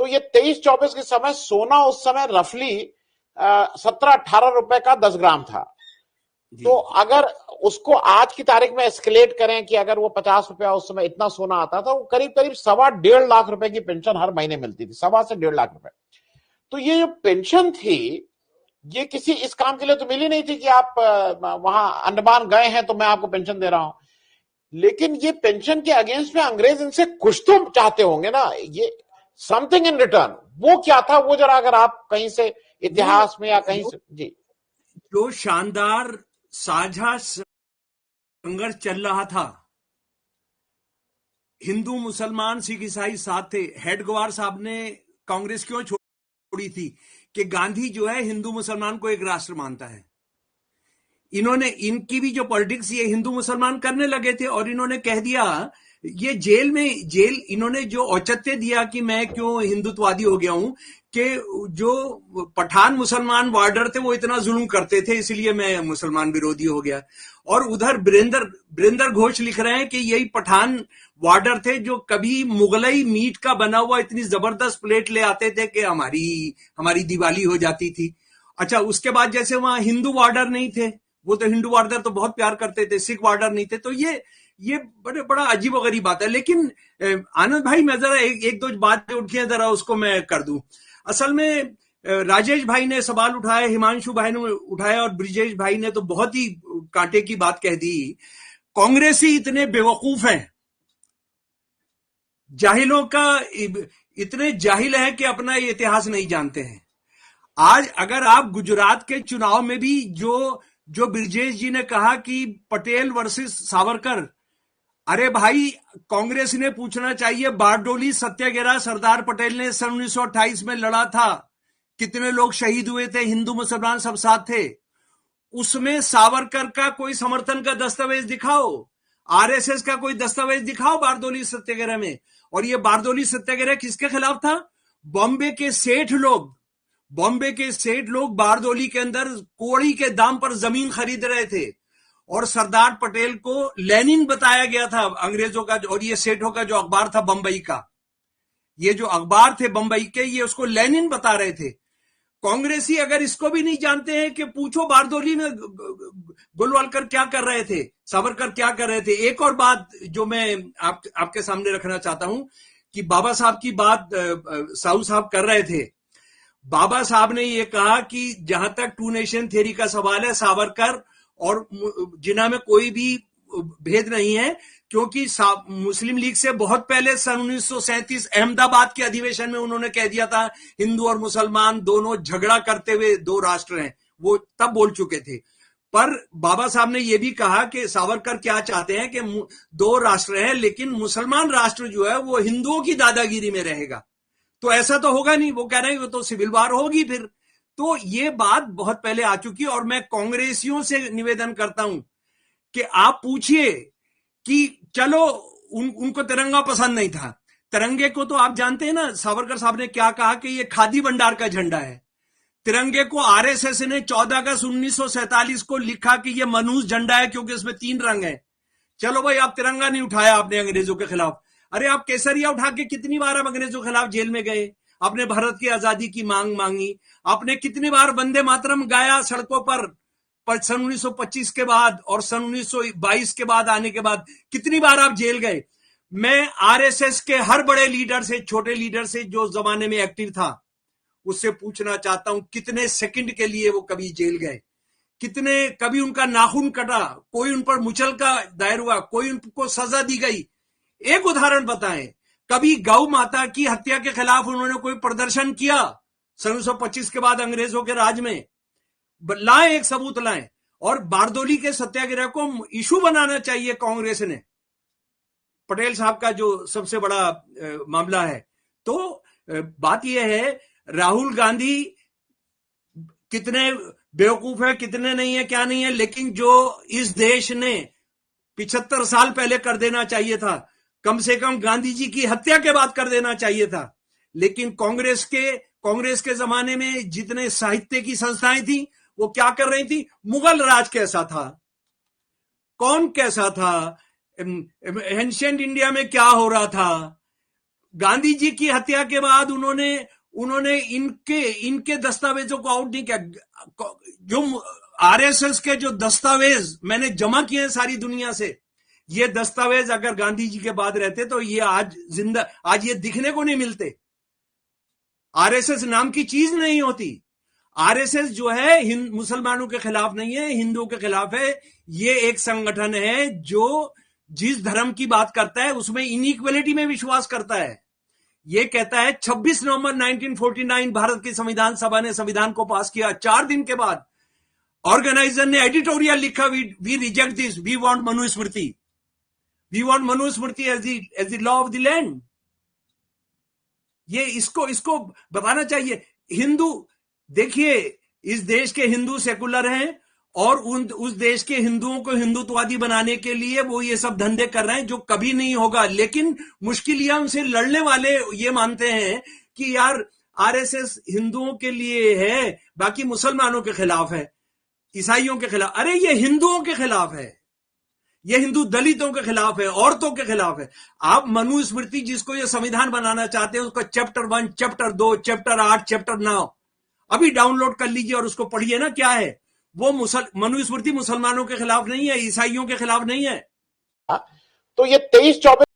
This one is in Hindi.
तो ये 23-24 के समय सोना उस समय रफली 17-18 रुपए का 10 ग्राम था। तो अगर उसको आज की तारीख में एस्केलेट करें कि अगर वो 50 रुपया उस समय इतना सोना आता था, वो करीब करीब 1.25 लाख रुपए की पेंशन हर महीने मिलती थी, 1.25 से 1.5 लाख रुपए। तो ये जो पेंशन थी, ये किसी इस काम के लिए तो मिली नहीं थी कि आप वहां अंडमान गए हैं तो मैं आपको पेंशन दे रहा हूं, लेकिन ये पेंशन के अगेंस्ट में अंग्रेज इनसे कुछ तो चाहते होंगे ना, ये समथिंग इन रिटर्न। वो क्या था, वो जरा अगर आप कहीं से इतिहास में या कहीं से जी। जो शानदार साझा संघर्ष चल रहा था, हिंदू मुसलमान सिख ईसाई साथ थे। हेडगेवार साहब ने कांग्रेस क्यों छोड़ी थी कि गांधी जो है हिंदू मुसलमान को एक राष्ट्र मानता है। इन्होंने, इनकी भी जो पॉलिटिक्स ये हिंदू मुसलमान करने लगे थे, और इन्होंने कह दिया, ये जेल इन्होंने जो औचित्य दिया कि मैं क्यों हिंदुत्ववादी हो गया हूं, कि जो पठान मुसलमान वार्डर थे वो इतना जुल्म करते थे, इसलिए मैं मुसलमान विरोधी हो गया। और उधर वीरेंद्र घोष लिख रहे हैं कि यही पठान वार्डर थे जो कभी मुगलई मीट का बना हुआ इतनी जबरदस्त प्लेट ले आते थे कि हमारी दिवाली हो जाती थी। अच्छा, उसके बाद जैसे वहां हिंदू वार्डर नहीं थे, वो तो हिंदू वार्डर तो बहुत प्यार करते थे, सिख वार्डर नहीं थे। तो ये बड़ा अजीब गरीब बात है। लेकिन आनंद भाई, मैं जरा एक दो बात उठी है, जरा उसको मैं कर दूं। असल में राजेश भाई ने सवाल उठाया, हिमांशु भाई ने उठाया, और ब्रिजेश भाई ने तो बहुत ही कांटे की बात कह दी। कांग्रेसी इतने बेवकूफ हैं, जाहिलों का इतने जाहिल हैं कि अपना इतिहास नहीं जानते हैं। आज अगर आप गुजरात के चुनाव में भी जो ब्रिजेश जी ने कहा कि पटेल वर्सेस सावरकर, अरे भाई, कांग्रेस ने पूछना चाहिए, बारडोली सत्याग्रह सरदार पटेल ने सन 1928 में लड़ा था, कितने लोग शहीद हुए थे, हिंदू मुसलमान सब साथ थे। उसमें सावरकर का कोई समर्थन का दस्तावेज दिखाओ, आरएसएस का कोई दस्तावेज दिखाओ बारडोली सत्याग्रह में। और ये बारडोली सत्याग्रह किसके खिलाफ था? बॉम्बे के सेठ लोग बारडोली के अंदर कौड़ी के दाम पर जमीन खरीद रहे थे, और सरदार पटेल को लेनिन बताया गया था अंग्रेजों का। और ये सेठों का जो अखबार था बंबई का, ये जो अखबार थे बंबई के, ये उसको लेनिन बता रहे थे। कांग्रेसी अगर इसको भी नहीं जानते हैं कि पूछो बारडोली में गोलवालकर क्या कर रहे थे, सावरकर क्या कर रहे थे। एक और बात जो मैं आपके सामने रखना चाहता हूं कि बाबा साहब की बात साहू साहब कर रहे थे। बाबा साहब ने यह कहा कि जहां तक टू नेशन थ्योरी का सवाल है, सावरकर और जिन्ना में कोई भी भेद नहीं है, क्योंकि मुस्लिम लीग से बहुत पहले सन 1937 अहमदाबाद के अधिवेशन में उन्होंने कह दिया था हिंदू और मुसलमान दोनों झगड़ा करते हुए दो राष्ट्र हैं, वो तब बोल चुके थे। पर बाबा साहब ने यह भी कहा कि सावरकर क्या चाहते हैं कि दो राष्ट्र हैं, लेकिन मुसलमान राष्ट्र जो है वो हिंदुओं की दादागिरी में रहेगा। तो ऐसा तो होगा नहीं, वो कह रहे हैं कि तो सिविल वार होगी फिर। तो ये बात बहुत पहले आ चुकी है। और मैं कांग्रेसियों से निवेदन करता हूं कि आप पूछिए कि चलो उनको तिरंगा पसंद नहीं था, तिरंगे को तो आप जानते हैं ना, सावरकर साहब ने क्या कहा कि ये खादी भंडार का झंडा है। तिरंगे को आरएसएस ने 14 अगस्त 1947 को लिखा कि ये मनहूस झंडा है क्योंकि इसमें 3 रंग है। चलो भाई, आप तिरंगा नहीं उठाया आपने अंग्रेजों के खिलाफ, अरे आप केसरिया उठा के कितनी बार आप अंग्रेजों के खिलाफ जेल में गए, आपने भारत की आजादी की मांग मांगी, आपने कितनी बार वंदे मातरम गाया सड़कों पर सन 1925 के बाद और सन 1922 के बाद आने के बाद कितनी बार आप जेल गए। मैं आरएसएस के हर बड़े लीडर से, छोटे लीडर से जो जमाने में एक्टिव था, उससे पूछना चाहता हूं कितने सेकंड के लिए वो कभी जेल गए, कितने कभी उनका नाखून कटा, कोई उन पर मुचल का दायर हुआ, कोई उनको सजा दी गई। एक उदाहरण बताएं, कभी गौ माता की हत्या के खिलाफ उन्होंने कोई प्रदर्शन किया सन 1925 के बाद अंग्रेजों के राज में? लाएं, एक सबूत लाएं। और बारडोली के सत्याग्रह को इशू बनाना चाहिए कांग्रेस ने, पटेल साहब का जो सबसे बड़ा मामला है। तो बात यह है, राहुल गांधी कितने बेवकूफ है, कितने नहीं है, क्या नहीं है, लेकिन जो इस देश ने 75 साल पहले कर देना चाहिए था, कम से कम गांधी जी की हत्या के बाद कर देना चाहिए था। लेकिन कांग्रेस के जमाने में जितने साहित्य की संस्थाएं थी, वो क्या कर रही थी? मुगल राज कैसा था, कौन कैसा था, एंशिएंट इंडिया में क्या हो रहा था, गांधी जी की हत्या के बाद उन्होंने इनके दस्तावेजों को आउट नहीं किया। जो आरएसएस के जो दस्तावेज मैंने जमा किए हैं सारी दुनिया से, ये दस्तावेज अगर गांधी जी के बाद रहते तो ये आज ये दिखने को नहीं मिलते। आरएसएस नाम की चीज नहीं होती। आरएसएस जो है मुसलमानों के खिलाफ नहीं है, हिंदुओं के खिलाफ है। ये एक संगठन है जो जिस धर्म की बात करता है उसमें इनइक्वलिटी में विश्वास करता है। ये कहता है 26 नवंबर 1949 भारत की संविधान सभा ने संविधान को पास किया। 4 दिन के बाद ऑर्गेनाइजर ने एडिटोरियल लिखा, we reject this, we want Manusmriti, we want Manusmriti as the law of the land. ये इसको बताना चाहिए। हिंदू, देखिए इस देश के हिंदू सेकुलर हैं और उस देश के हिंदुओं को हिंदुत्ववादी बनाने के लिए वो ये सब धंधे कर रहे हैं जो कभी नहीं होगा। लेकिन मुश्किल यह उनसे लड़ने वाले ये मानते हैं कि यार आरएसएस हिंदुओं के लिए है, बाकी मुसलमानों के खिलाफ है, ईसाइयों के खिलाफ। अरे ये हिंदुओं के खिलाफ है, ये हिंदू दलितों के खिलाफ है, औरतों के खिलाफ है। आप मनुस्मृति जिसको ये संविधान बनाना चाहते हैं उसका चैप्टर 1, चैप्टर 2, चैप्टर 8, चैप्टर 9 अभी डाउनलोड कर लीजिए और उसको पढ़िए ना। क्या है वो? मनुस्मृति मुसलमानों के खिलाफ नहीं है, ईसाइयों के खिलाफ नहीं है। तो ये 23-24